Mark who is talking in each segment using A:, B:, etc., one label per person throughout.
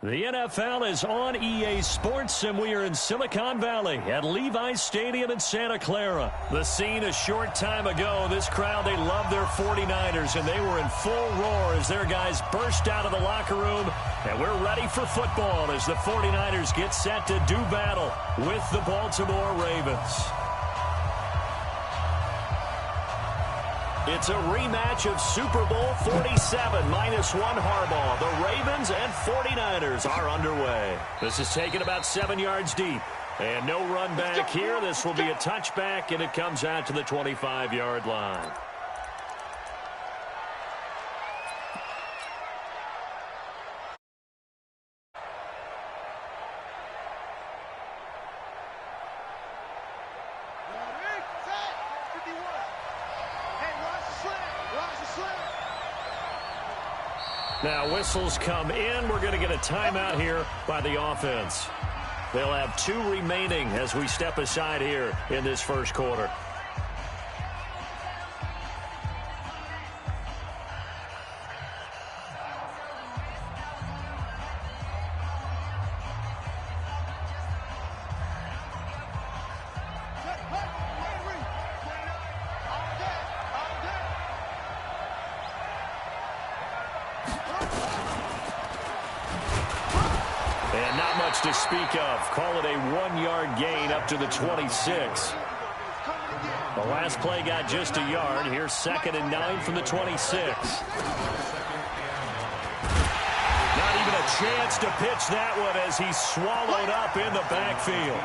A: The NFL is on EA Sports, and we are in Silicon Valley at Levi's Stadium in Santa Clara. The scene a short time ago, this crowd, they love their 49ers, and they were in full roar as their guys burst out of the locker room. And we're ready for football as the 49ers get set to do battle with the Baltimore Ravens. It's a rematch of Super Bowl 47 -1 Harbaugh. The Ravens and 49ers are underway. This is taken about 7 yards deep. And no run back here. This will be a touchback, and it comes out to the 25-yard line. Now whistles come in. We're going to get a timeout here by the offense. They'll have 2 remaining as we step aside here in this first quarter. And not much to speak of. Call it a 1-yard gain up to the 26. The last play got just a yard. Here's 2nd and 9 from the 26. Not even a chance to pitch that one as he's swallowed up in the backfield.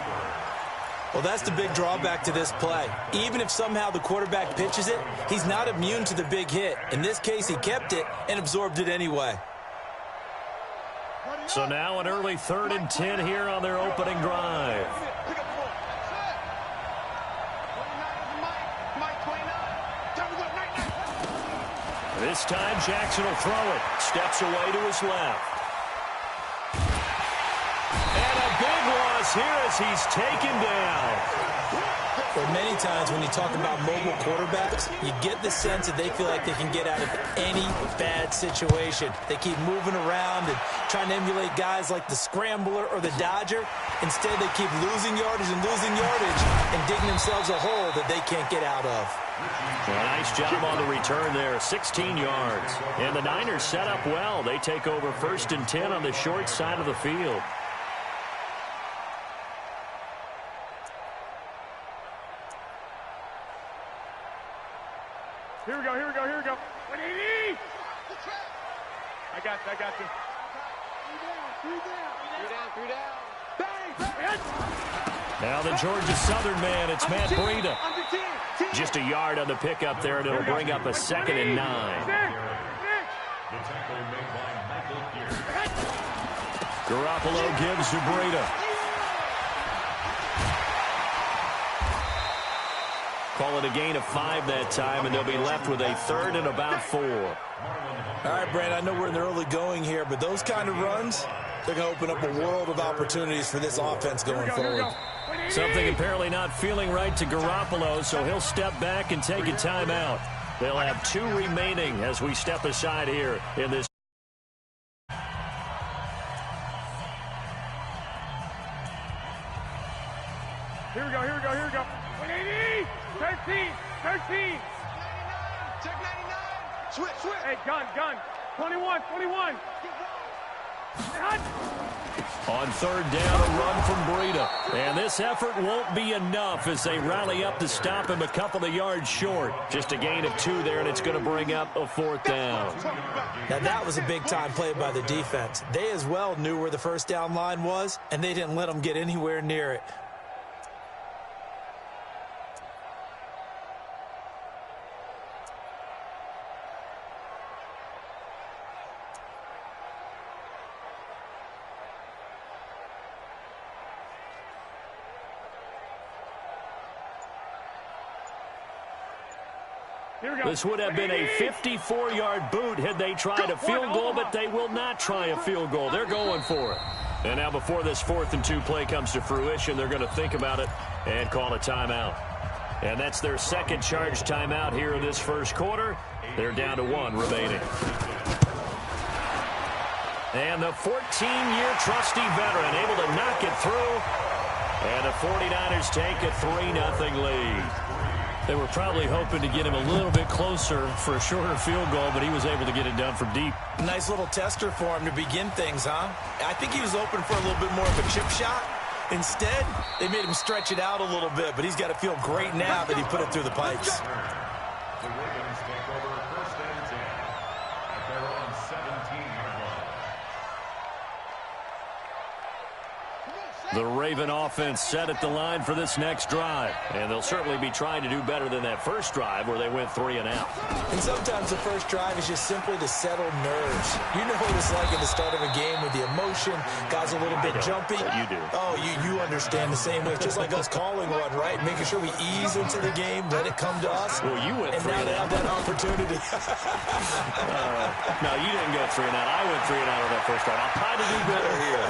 B: Well, that's the big drawback to this play. Even if somehow the quarterback pitches it, he's not immune to the big hit. In this case, he kept it and absorbed it anyway.
A: So now an early 3rd and 10 here on their opening drive. This time Jackson will throw it. Steps away to his left. And a big loss here as he's taken down.
B: Well, many times when you talk about mobile quarterbacks, you get the sense that they feel like they can get out of any bad situation. They keep moving around and trying to emulate guys like the Scrambler or the Dodger. Instead, they keep losing yardage and digging themselves a hole that they can't get out of.
A: Well, nice job on the return there, 16 yards. And the Niners set up well. They take over 1st and 10 on the short side of the field.
C: Here we go. 180! I got you. 3 down. Bang!
A: Now the Georgia Southern man, it's Matt Breida. Just a yard on the pickup there, and it'll bring up a 2nd and 9. Garoppolo gives to Breida. Call it a gain of 5 that time, and they'll be left with a 3rd and about 4.
B: All right, Brad, I know we're in the early going here, but those kind of runs, they're going to open up a world of opportunities for this offense going forward.
A: Something apparently not feeling right to Garoppolo, so he'll step back and take a timeout. They'll have 2 remaining as we step aside here in this.
C: Here we go. 180! 13! Check 99! Switch! Hey, gun! 21!
A: On 3rd down, a run from Breida. And this effort won't be enough as they rally up to stop him a couple of yards short. Just a gain of 2 there, and it's going to bring up a 4th down.
B: Now, that was a big-time play by the defense. They as well knew where the 1st down line was, and they didn't let them get anywhere near it.
A: This would have been a 54-yard boot had they tried a field goal, but they will not try a field goal. They're going for it. And now before this 4th and 2 play comes to fruition, they're going to think about it and call a timeout. And that's their 2nd charge timeout here in this first quarter. They're down to 1 remaining. And the 14-year trusty veteran able to knock it through. And the 49ers take a 3-0 lead. They were probably hoping to get him a little bit closer for a shorter field goal, but he was able to get it done from deep.
B: Nice little tester for him to begin things, huh? I think he was open for a little bit more of a chip shot. Instead, they made him stretch it out a little bit, but he's got to feel great now that he put it through the pipes.
D: The Ravens take over 1st and 10 at their own 17-yard line.
A: The Raven offense set at the line for this next drive. And they'll certainly be trying to do better than that first drive where they went 3 and out.
B: And sometimes the first drive is just simply to settle nerves. You know what it's like at the start of a game with the emotion. Guys a little bit jumpy.
A: You do.
B: Oh, you understand the same way. It's just like us calling one, right? Making sure we ease into the game, let it come to us.
A: Well, you went
B: and
A: 3
B: now
A: and
B: they
A: out.
B: have that opportunity.
A: No, you didn't go 3 and out. I went 3 and out on that first drive. I'll try to do better here.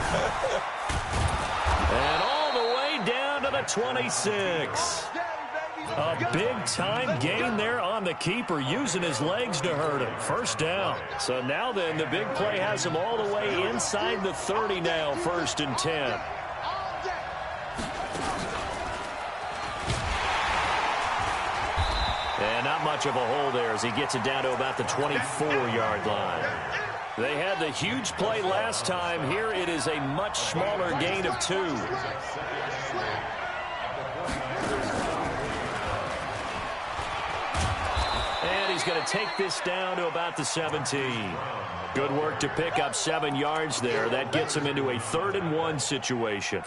A: And all the way down to the 26. A big-time gain there on the keeper, using his legs to hurt him. First down. So now then, the big play has him all the way inside the 30 now, 1st and 10. And not much of a hole there as he gets it down to about the 24-yard line. They had the huge play last time. Here it is a much smaller gain of 2. And he's going to take this down to about the 17. Good work to pick up 7 yards there. That gets him into a 3rd and 1 situation.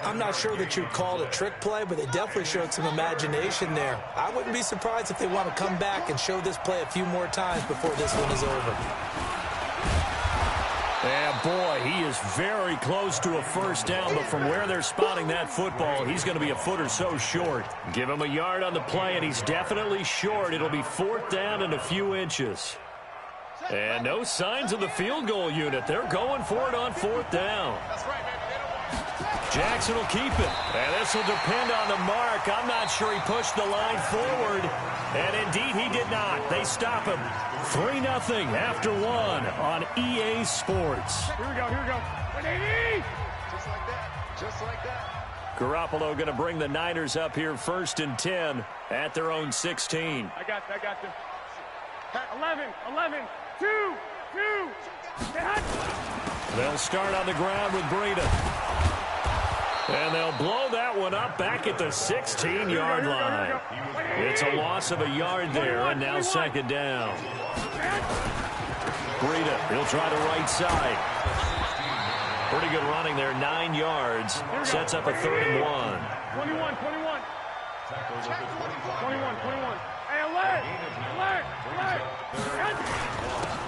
B: I'm not sure that you'd call it a trick play, but they definitely showed some imagination there. I wouldn't be surprised if they want to come back and show this play a few more times before this one is over.
A: Yeah, boy, he is very close to a first down, but from where they're spotting that football, he's going to be a foot or so short. Give him a yard on the play, and he's definitely short. It'll be 4th down and a few inches. And no signs of the field goal unit. They're going for it on 4th down. Jackson will keep it. And this will depend on the mark. I'm not sure he pushed the line forward. And indeed, he did not. They stop him. 3-0 after 1 on EA Sports.
C: Here we go, here we go. 180! Just like that, just like that.
A: Garoppolo going to bring the Niners up here 1st and 10 at their own 16.
C: I got you. 11, 2.
A: They'll start on the ground with Breida. And they'll blow that one up back at the 16-yard line. It's a loss of a yard there, and now 2nd down. Breida, he'll try the right side. Pretty good running there, 9 yards. Sets up a 3rd and 1.
C: 21. 21. Hey, alert!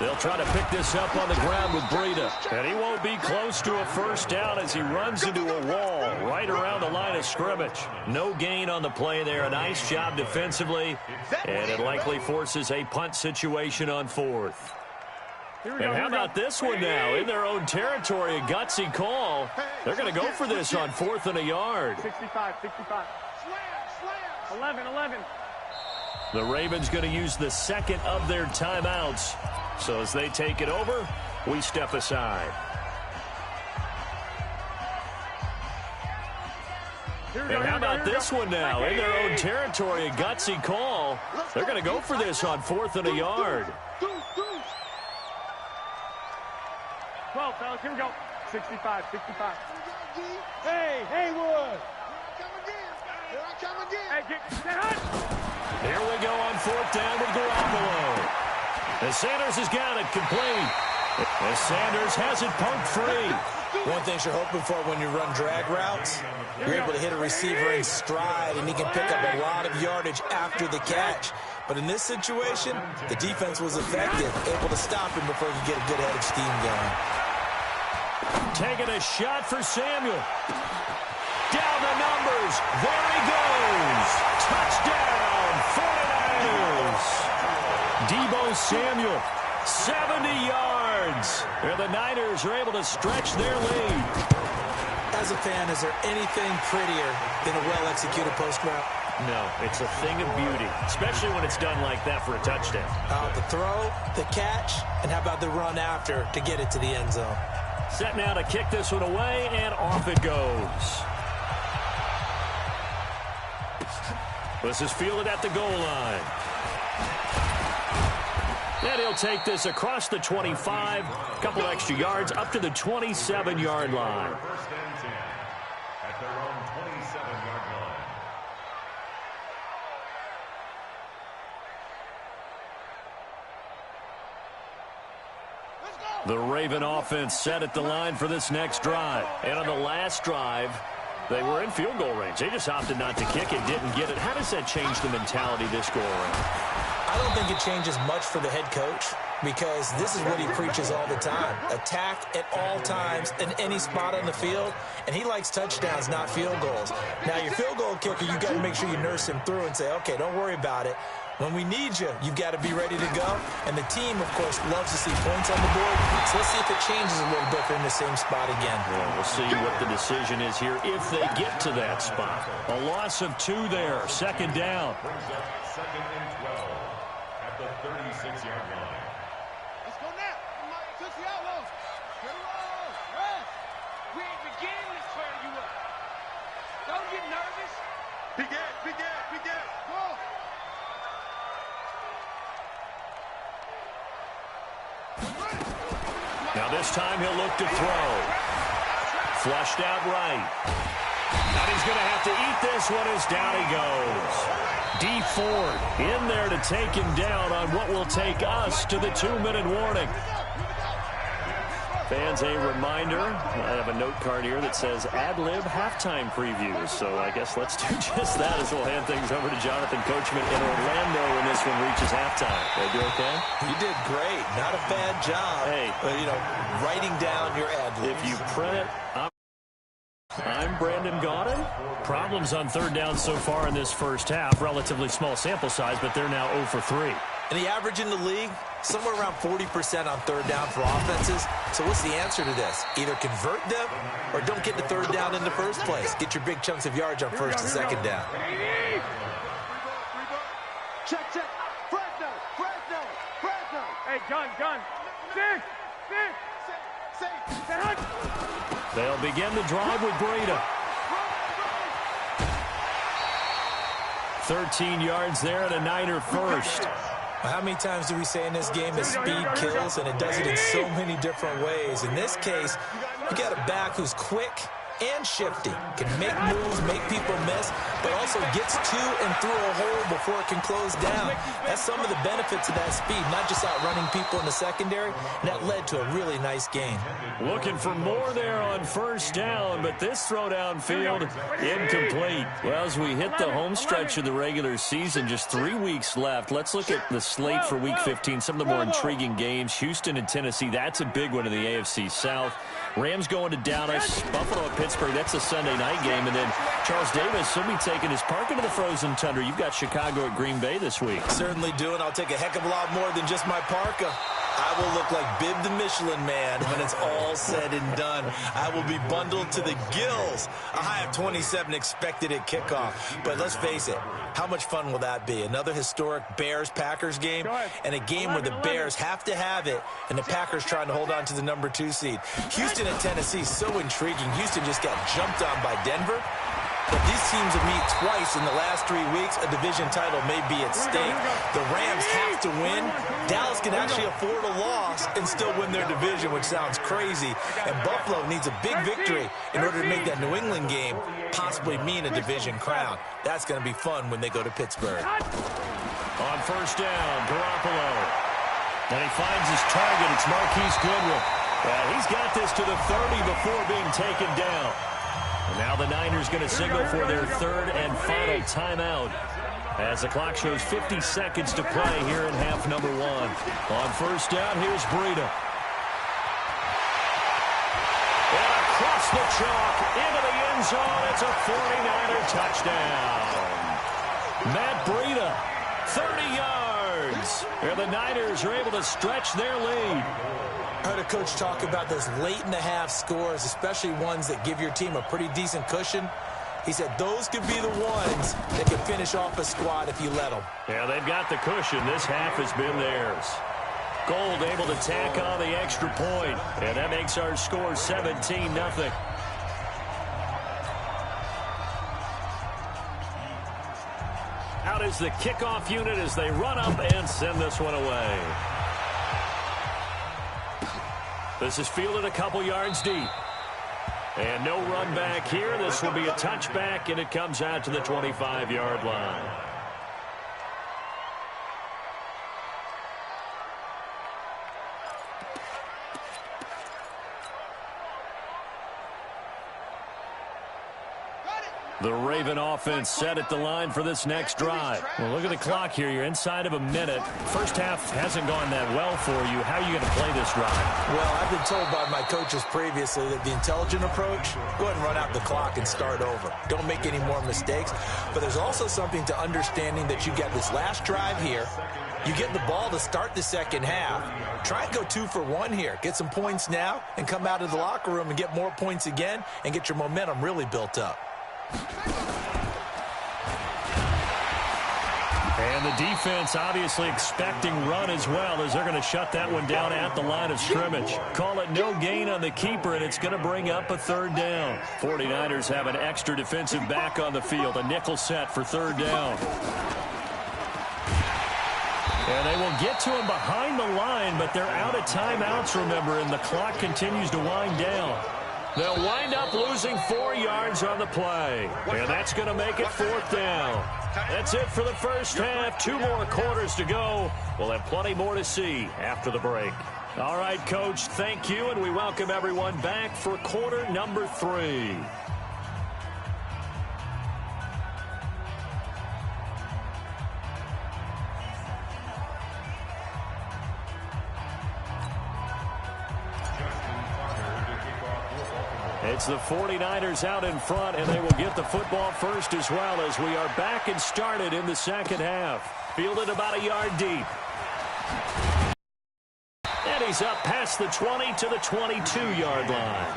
A: They'll try to pick this up on the ground with Breida. And he won't be close to a first down as he runs into a wall right around the line of scrimmage. No gain on the play there. A nice job defensively. And it likely forces a punt situation on 4th. And how about this one now? In their own territory, a gutsy call. They're going to go for this on 4th and a yard.
C: 65. 11.
A: The Ravens going to use the 2nd of their timeouts. So as they take it over, we step aside. And how about this one now? In their own territory, a gutsy call. They're going to go for this on 4th and a yard.
C: 12, fellas, here we go. 65. Hey, Haywood! Here I come again! Hey, get hot!
A: Here we go on 4th down with Garoppolo. As Sanders has got it complete. As Sanders has it pumped free.
B: One thing you're hoping for when you run drag routes, you're able to hit a receiver in stride, and he can pick up a lot of yardage after the catch. But in this situation, the defense was effective, able to stop him before he could get a good head of steam going.
A: Taking a shot for Samuel. Down the numbers. There he goes. Touchdown, 49ers. Deebo Samuel, 70 yards. And the Niners are able to stretch their lead.
B: As a fan, is there anything prettier than a well-executed post route?
A: No, it's a thing of beauty, especially when it's done like that for a touchdown.
B: The throw, the catch, and how about the run after to get it to the end zone?
A: Set now to kick this one away, and off it goes. This is fielded at the goal line. And he'll take this across the 25, a couple extra yards, up to the 27-yard line.
D: First and 10 at their own 27-yard line.
A: The Raven offense set at the line for this next drive. And on the last drive, they were in field goal range. They just opted not to kick it, didn't get it. How does that change the mentality this go around?
B: I don't think it changes much for the head coach because this is what he preaches all the time. Attack at all times in any spot on the field, and he likes touchdowns, not field goals. Now, your field goal kicker, you got to make sure you nurse him through and say, okay, don't worry about it. When we need you, you've got to be ready to go. And the team, of course, loves to see points on the board. So let's see if it changes a little bit if they're in the same spot again.
A: Well, we'll see what the decision is here if they get to that spot. A loss of 2 there, second down.
D: Brings up second and 12 at the 36-yard line.
C: Let's go now. Touch the outlaws. Get along. Rest. We ain't beginning to turn you up. Don't get nervous. Begin. Go.
A: Now this time he'll look to throw. Flushed out right. And he's going to have to eat this one as down he goes. D. Ford in there to take him down on what will take us to the 2-minute warning. Fans, a reminder, I have a note card here that says ad-lib halftime previews. So I guess let's do just that as we'll hand things over to Jonathan Coachman in Orlando when this one reaches halftime. Did I do okay?
B: You did great. Not a bad job.
A: Hey.
B: But, writing down your ad-libs.
A: If you print it, I'm Brandon Gaudin. Problems on third down so far in this first half. Relatively small sample size, but they're now 0 for 3.
B: And the average in the league, somewhere around 40% on third down for offenses. So what's the answer to this? Either convert them or don't get the third down in the first place. Get your big chunks of yards on first and second down.
C: Check. Fresno. Hey, gun. Sit.
A: They'll begin the drive with Breida. 13 yards there and a Niner first.
B: How many times do we say in this game that speed kills, and it does it in so many different ways? In this case, you got a back who's quick and shifty, can make moves, make people miss, but also gets to and through a hole before it can close down. That's some of the benefits of that speed, not just outrunning people in the secondary, and that led to a really nice gain.
A: Looking for more there on first down, but this throw downfield incomplete. Well, as we hit the home stretch of the regular season, just 3 weeks left. Let's look at the slate for Week 15, some of the more intriguing games. Houston and Tennessee, that's a big one in the AFC South. Rams going to Dallas, Buffalo at Pittsburgh, that's a Sunday night game. And then Charles Davis, he'll be taking his park into the frozen tundra. You've got Chicago at Green Bay this week.
B: Certainly do, and I'll take a heck of a lot more than just my parka. I will look like Bib the Michelin Man when it's all said and done. I will be bundled to the gills. A high of 27 expected at kickoff. But let's face it, how much fun will that be? Another historic Bears-Packers game, and a game where the Bears have to have it, and the Packers trying to hold on to the number 2 seed. Houston and Tennessee, so intriguing. Houston just got jumped on by Denver. But these teams will meet twice in the last 3 weeks. A division title may be at stake. The Rams have to win. Dallas can actually afford a loss and still win their division, which sounds crazy. And Buffalo needs a big victory in order to make that New England game possibly mean a division crown. That's going to be fun when they go to Pittsburgh.
A: On first down, Garoppolo. And he finds his target. It's Marquise Goodwin. Well, he's got this to the 30 before being taken down. And now the Niners going to signal for their third and final timeout as the clock shows 50 seconds to play here in half number 1. On first down, here's Breida. And across the chalk into the end zone. It's a 49er touchdown. Matt Breida, 30 yards. And the Niners are able to stretch their lead.
B: I heard a coach talk about those late-in-the-half scores, especially ones that give your team a pretty decent cushion. He said those could be the ones that can finish off a squad if you let them.
A: Yeah, they've got the cushion. This half has been theirs. Gold able to tack on the extra point, and that makes our score 17-0. Out is the kickoff unit as they run up and send this one away. This is fielded a couple yards deep. And no run back here. This will be a touchback, and it comes out to the 25-yard line. The Raven offense set at the line for this next drive. Well, look at the clock here. You're inside of a minute. First half hasn't gone that well for you. How are you going to play this drive?
B: Well, I've been told by my coaches previously that the intelligent approach, go ahead and run out the clock and start over. Don't make any more mistakes. But there's also something to understanding that you get this last drive here. You get the ball to start the second half. Try and go 2 for 1 here. Get some points now and come out of the locker room and get more points again and get your momentum really built up.
A: And the defense obviously expecting run as well, as they're going to shut that one down at the line of scrimmage. Call it no gain on the keeper, and it's going to bring up a third down. 49ers have an extra defensive back on the field, a nickel set for third down. And they will get to him behind the line, but they're out of timeouts, remember, and the clock continues to wind down. They'll wind up losing 4 yards on the play. And that's going to make it fourth down. That's it for the first half. 2 more quarters to go. We'll have plenty more to see after the break. All right, Coach, thank you, and we welcome everyone back for quarter number 3. It's the 49ers out in front, and they will get the football first as well, as we are back and started in the second half. Fielded about a yard deep. And he's up past the 20 to the 22-yard line.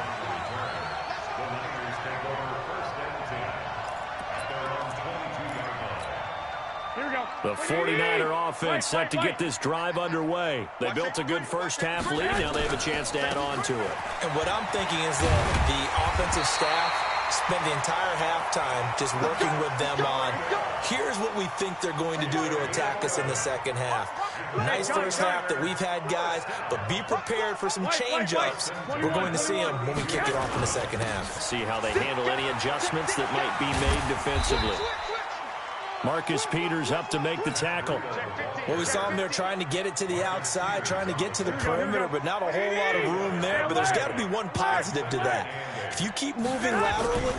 A: The 49er offense set to get this drive underway. They built a good first half lead. Now they have a chance to add on to it.
B: And what I'm thinking is that the offensive staff spent the entire halftime just working with them on, here's what we think they're going to do to attack us in the second half. Nice first half that we've had, guys, but be prepared for some change-ups. We're going to see them when we kick it off in the second half.
A: See how they handle any adjustments that might be made defensively. Marcus Peters up to make the tackle.
B: Well, we saw him there trying to get it to the outside, trying to get to the perimeter, but not a whole lot of room there. But there's got to be one positive to that. If you keep moving laterally,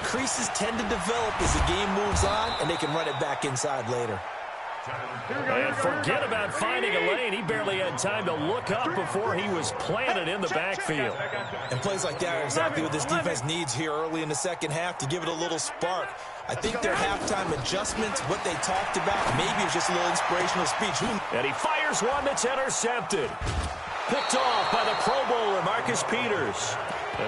B: creases tend to develop as the game moves on, and they can run it back inside later.
A: And forget about finding a lane. He barely had time to look up before he was planted in the backfield.
B: And plays like that are exactly what this defense needs here early in the second half to give it a little spark. I think their halftime adjustments, what they talked about, maybe it's just a little inspirational speech.
A: And he fires one that's intercepted. Picked off by the Pro Bowler, Marcus Peters.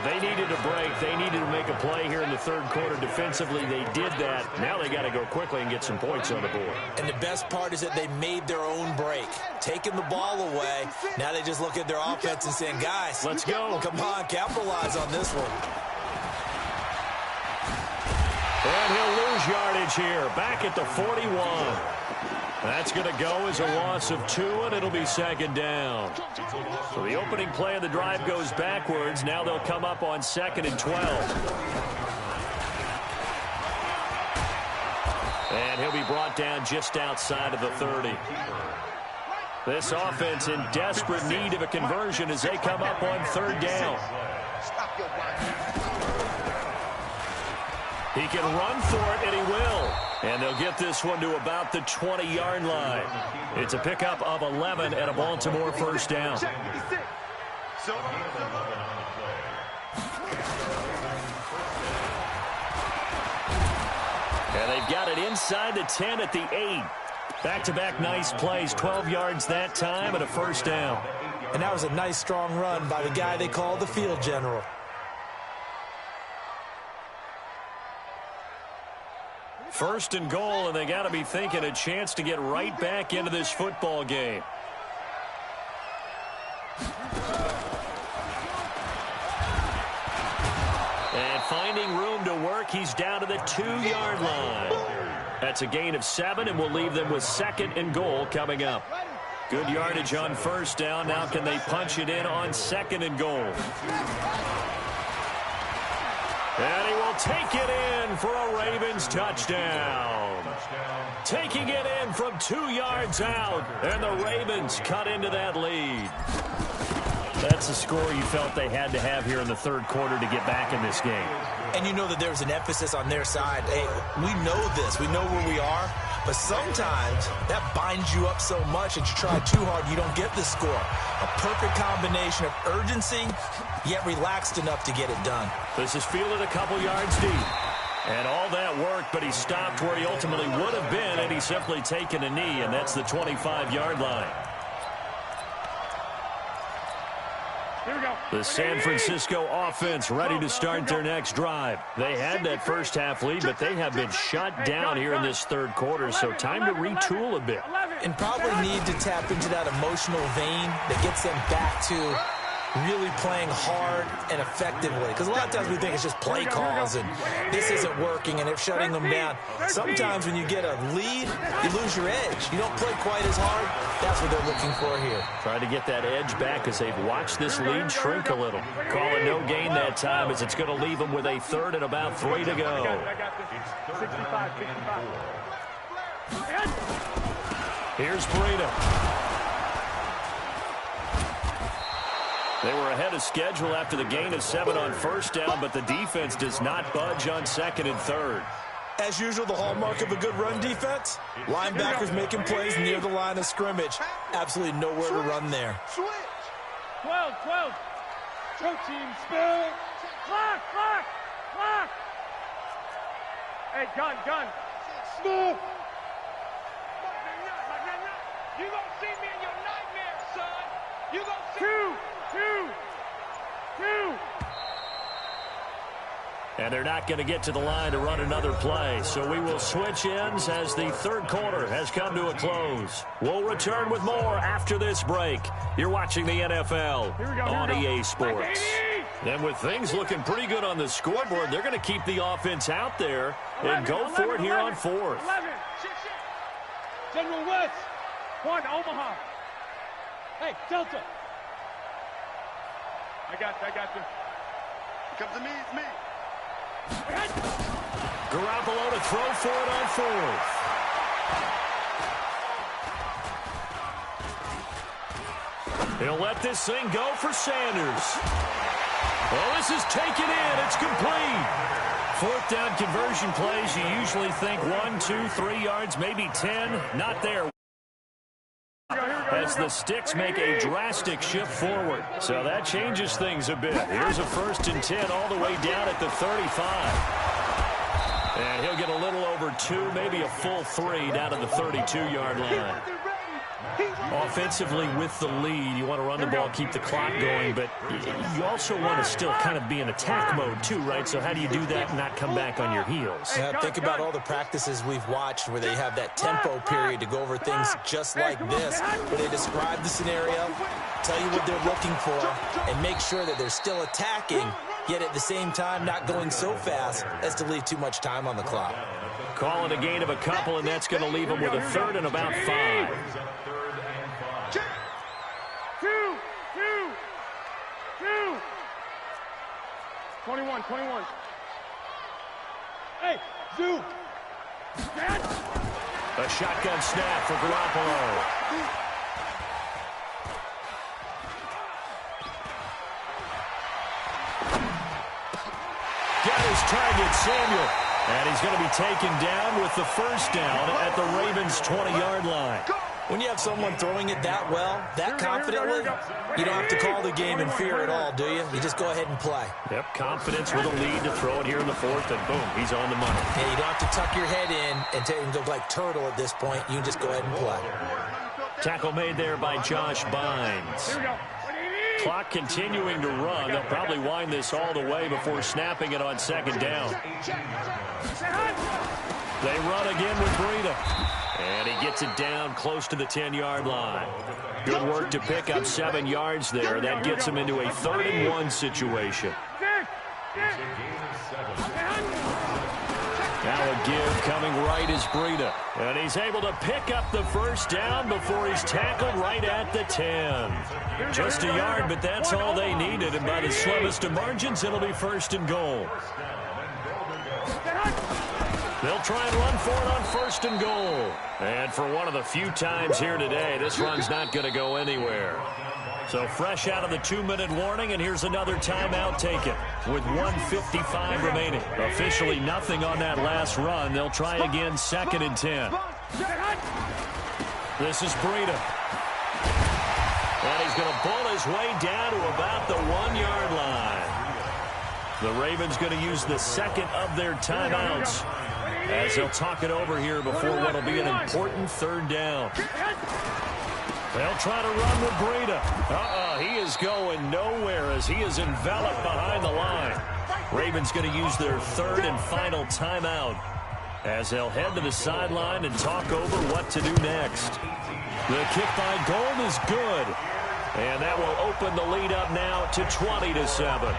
A: They needed a break. They needed to make a play here in the third quarter defensively. They did that. Now they got to go quickly and get some points on the board.
B: And the best part is that they made their own break. Taking the ball away. Now they just look at their offense and saying, guys,
A: let's go.
B: Come on, capitalize on this one.
A: And he'll lose yardage here. Back at the 41. That's going to go as a loss of 2, and it'll be second down. So the opening play of the drive goes backwards. Now they'll come up on 2nd and 12. And he'll be brought down just outside of the 30. This offense in desperate need of a conversion as they come up on 3rd down. He can run for it, and he will. And they'll get this one to about the 20-yard line. It's a pickup of 11 and a Baltimore first down. And they've got it inside the 10 at the 8. Back-to-back nice plays, 12 yards that time and a first down.
B: And that was a nice, strong run by the guy they call the field general.
A: First and goal, and they got to be thinking a chance to get right back into this football game. And finding room to work, he's down to the 2-yard line. That's a gain of 7, and we'll leave them with second and goal coming up. Good yardage on first down. Now can they punch it in on second and goal? And he will take it in for a Ravens touchdown. Taking it in from 2 yards out, and the Ravens cut into that lead. That's the score you felt they had to have here in the third quarter to get back in this game.
B: And you know that there's an emphasis on their side. Hey, we know this. We know where we are. But sometimes that binds you up so much that you try too hard, you don't get the score. A perfect combination of urgency, yet relaxed enough to get it done.
A: This is fielded a couple yards deep. And all that worked, but he stopped where he ultimately would have been, and he's simply taken a knee, and that's the 25-yard line. The San Francisco offense ready to start their next drive. They had that first half lead, but they have been shut down here in this third quarter, so time to retool a bit.
B: And probably need to tap into that emotional vein that gets them back to really playing hard and effectively. Because a lot of times we think it's just play calls and this isn't working and they're shutting them down. Sometimes when you get a lead, you lose your edge. You don't play quite as hard. That's what they're looking for here.
A: Trying to get that edge back as they've watched this lead shrink a little. Call it no gain that time as it's going to leave them with a third and about 3 to go.
C: 65.
A: Here's Breida. They were ahead of schedule after the gain of 7 on first down, but the defense does not budge on second and third.
B: As usual, the hallmark of a good run defense, linebackers making plays near the line of scrimmage. Absolutely nowhere to run there.
C: Switch. 12. Two team spill. Clock. Hey, gun. Smooth. You gonna see me in your nightmares, son. You gonna see two.
A: And they're not going to get to the line to run another play, so we will switch ends as the third quarter has come to a close. We'll return with more after this break. You're watching the NFL on EA Sports. And with things looking pretty good on the scoreboard, they're going to keep the offense out there and go for it here on fourth.
C: 11. General West. 1, Omaha. Hey, Delta. I got you. Come to me, it's me.
A: Garoppolo to throw for it on fourth. He'll let this thing go for Sanders. Well, this is taken in. It's complete. Fourth down conversion plays, you usually think 1, 2, 3 yards, maybe 10. Not there. As the sticks make a drastic shift forward. So that changes things a bit. Here's a 1st and 10 all the way down at the 35. And he'll get a little over 2, maybe a full 3 down to the 32-yard line. Offensively with the lead, you want to run the ball, keep the clock going, but you also want to still kind of be in attack mode too, right? So how do you do that and not come back on your heels?
B: Yeah, think about all the practices we've watched where they have that tempo period to go over things just like this, where they describe the scenario, tell you what they're looking for, and make sure that they're still attacking, yet at the same time not going so fast as to leave too much time on the clock.
A: Calling a gain of a couple, and that's going to leave them with a third and about 5.
C: 21. Hey, Zoo.
A: A shotgun snap for Garoppolo. Got his target, Samuel. And he's going to be taken down with the first down at the Ravens' 20-yard line.
B: When you have someone throwing it that well, that confidently, you don't have to call the game in fear at all, do you? You just go ahead and play.
A: Yep, confidence with a lead to throw it here in the fourth, and boom, he's on the money.
B: Yeah, you don't have to tuck your head in and go like turtle at this point. You can just go ahead and play.
A: Tackle made there by Josh Bynes. Clock continuing to run. They'll probably wind this all the way before snapping it on second down. They run again with Breida. And he gets it down close to the 10-yard line. Good work to pick up 7 yards there. That gets him into a 3rd-and-1 situation. Now a give coming right is Breida. And he's able to pick up the 1st down before he's tackled right at the 10. Just a yard, but that's all they needed. And by the slimmest of margins, it'll be 1st and goal. They'll try and run for it on 1st and goal. And for one of the few times here today, this run's not going to go anywhere. So fresh out of the 2-minute warning, and here's another timeout taken with 1:55 remaining. Officially nothing on that last run. They'll try again 2nd and 10. This is Breida. And he's going to bull his way down to about the 1-yard line. The Ravens going to use the 2nd of their timeouts as they'll talk it over here before what will be an important 3rd down. They'll try to run with Breida. He is going nowhere as he is enveloped behind the line. Ravens going to use their 3rd and final timeout as they'll head to the sideline and talk over what to do next. The kick by Gold is good. And that will open the lead up now to 20-7.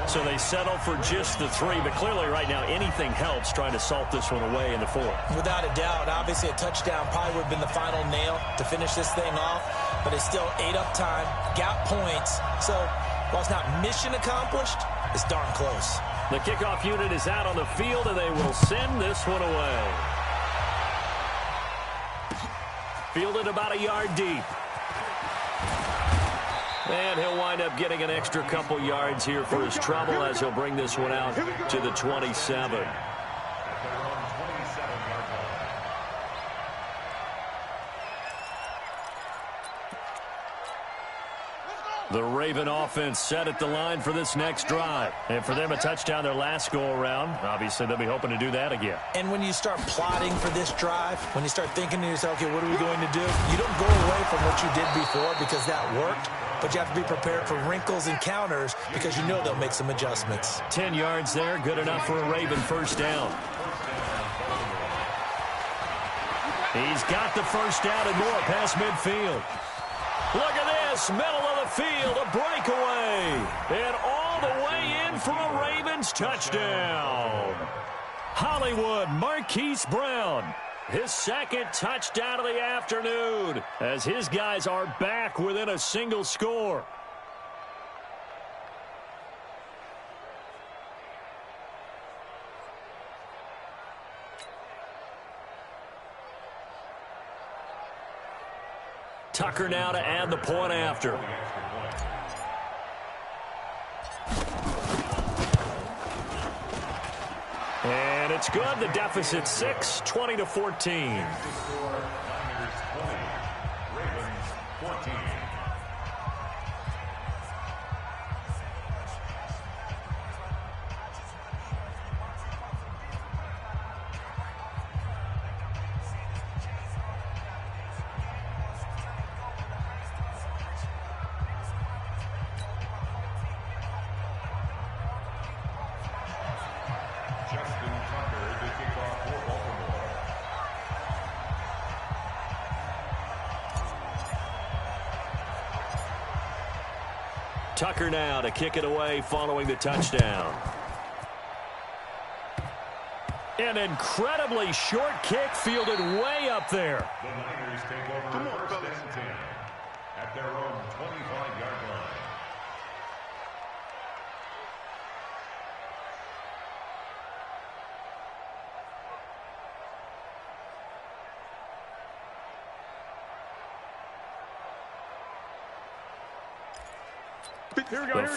A: So they settle for just the 3, but clearly right now anything helps trying to salt this one away in the 4th.
B: Without a doubt, obviously a touchdown probably would have been the final nail to finish this thing off, but it's still 8 up time, got points. So while it's not mission accomplished, it's darn close.
A: The kickoff unit is out on the field, and they will send this one away. Fielded about a yard deep. And he'll wind up getting an extra couple yards here for his trouble as he'll bring this one out to the 27. The Raven offense set at the line for this next drive. And for them, a touchdown their last go-around. Obviously, they'll be hoping to do that again.
B: And when you start plotting for this drive, when you start thinking to yourself, okay, what are we going to do? You don't go away from what you did before because that worked. But you have to be prepared for wrinkles and counters because you know they'll make some adjustments.
A: 10 yards there, good enough for a Raven 1st down. He's got the 1st down and more past midfield. Look at this, middle of the field, a breakaway. And all the way in for a Ravens touchdown. Hollywood Marquise Brown. His 2nd touchdown of the afternoon as his guys are back within a single score. Tucker now to add the point after. And it's good. The deficit 6, 20-14. Tucker now to kick it away following the touchdown. An incredibly short kick fielded way up there.
D: The Niners take over 1st and 10 at their own 25-yard line.
A: The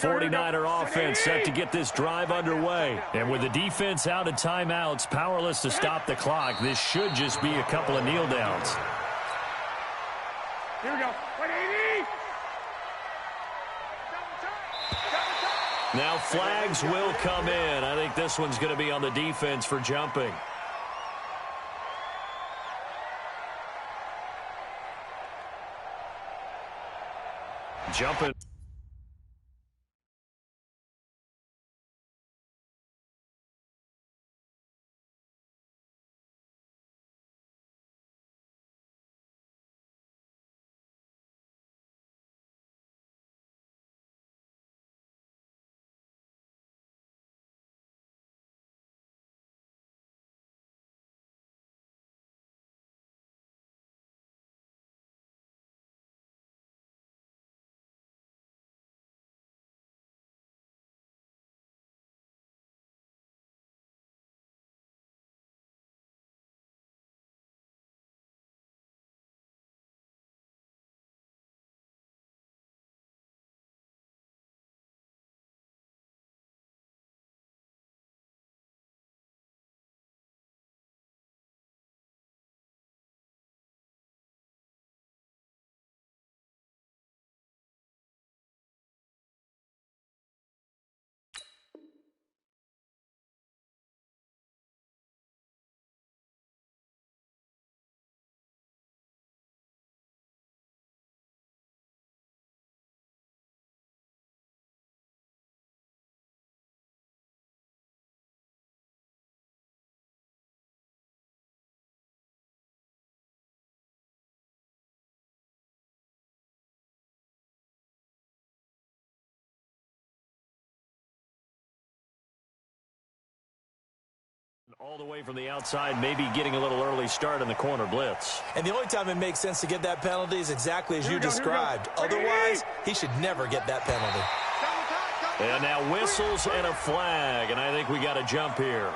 A: 49er offense set to get this drive underway. And with the defense out of timeouts, powerless to stop the clock, this should just be a couple of kneel downs.
C: Here we go. 180.
A: Now flags will come in. I think this one's going to be on the defense for jumping. Jumping. All the way from the outside, maybe getting a little early start in the corner blitz.
B: And the only time it makes sense to get that penalty is exactly as you described. Otherwise, he should never get that penalty.
A: And now whistles and a flag, and I think we got a jump here.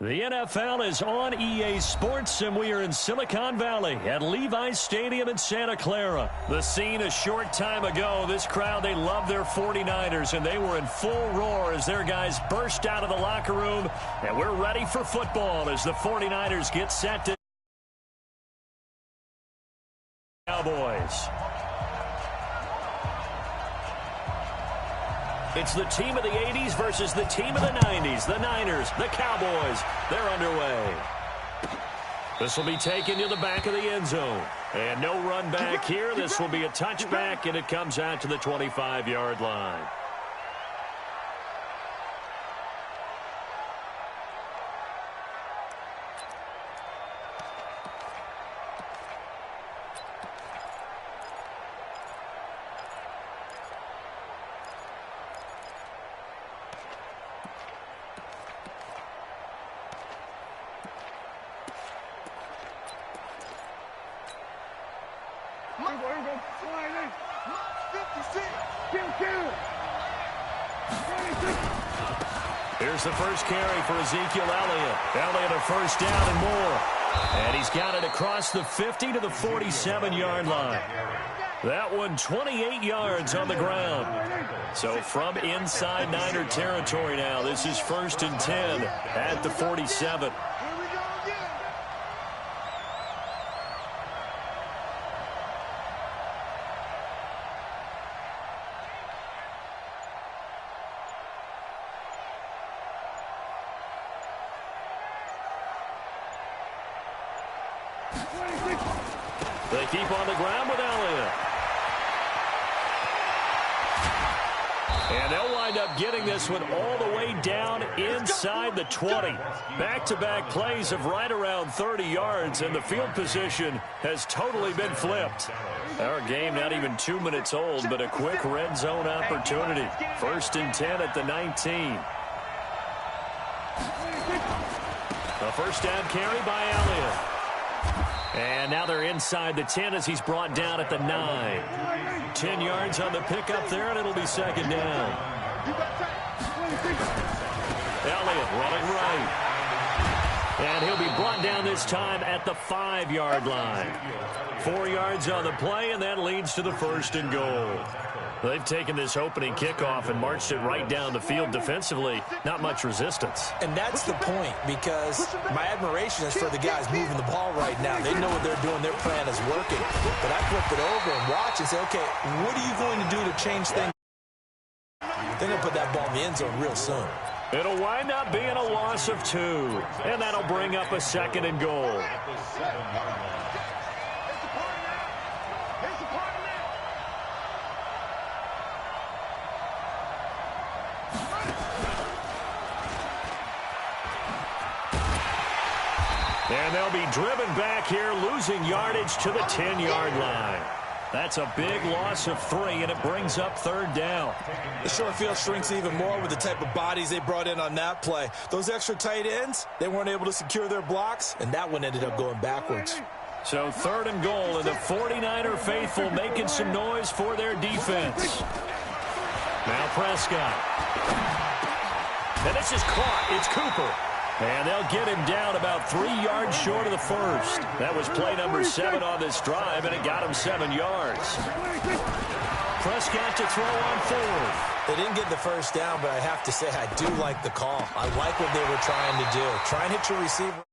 A: The NFL is on EA Sports, and we are in Silicon Valley at Levi Stadium in Santa Clara. The scene a short time ago, this crowd, they love their 49ers, and they were in full roar as their guys burst out of the locker room, and we're ready for football as the 49ers get set to Cowboys. It's the team of the 80s versus the team of the 90s. The Niners, the Cowboys, they're underway. This will be taken to the back of the end zone. And no run back here. This will be a touchback, and it comes out to the 25-yard line. Here's the first carry for Ezekiel Elliott. Elliott a first down and more. And he's got it across the 50 to the 47-yard line. That one 28 yards on the ground. So from inside Niner territory now, this is 1st and 10 at the 47. They keep on the ground with Elliott. And they'll wind up getting this one all the way down inside the 20. Back-to-back plays of right around 30 yards, and the field position has totally been flipped. Our game not even 2 minutes old, but a quick red zone opportunity. 1st and 10 at the 19. A first down carry by Elliott. And now they're inside the 10 as he's brought down at the 9. 10 yards on the pickup there, and it'll be 2nd down. Elliott running right. And he'll be brought down this time at the 5-yard line. 4 yards on the play, and that leads to the 1st and goal. They've taken this opening kickoff and marched it right down the field defensively. Not much resistance.
B: And that's the point, because my admiration is for the guys moving the ball right now. They know what they're doing. Their plan is working. But I flip it over and watch and say, okay, what are you going to do to change things? They're going to put that ball in the end zone real soon.
A: It'll wind up being a loss of 2. And that'll bring up a 2nd and goal. And they'll be driven back here, losing yardage to the 10-yard line. That's a big loss of 3, and it brings up 3rd down.
B: The short field shrinks even more with the type of bodies they brought in on that play. Those extra tight ends, they weren't able to secure their blocks, and that one ended up going backwards.
A: So 3rd and goal, and the 49er faithful making some noise for their defense. Now Prescott. And this is caught. It's Cooper. And they'll get him down about 3 yards short of the 1st. That was play number 7 on this drive, and it got him 7 yards. Prescott to throw on 4th.
B: They didn't get the 1st down, but I have to say I do like the call. I like what they were trying to do. Try and hit your receiver.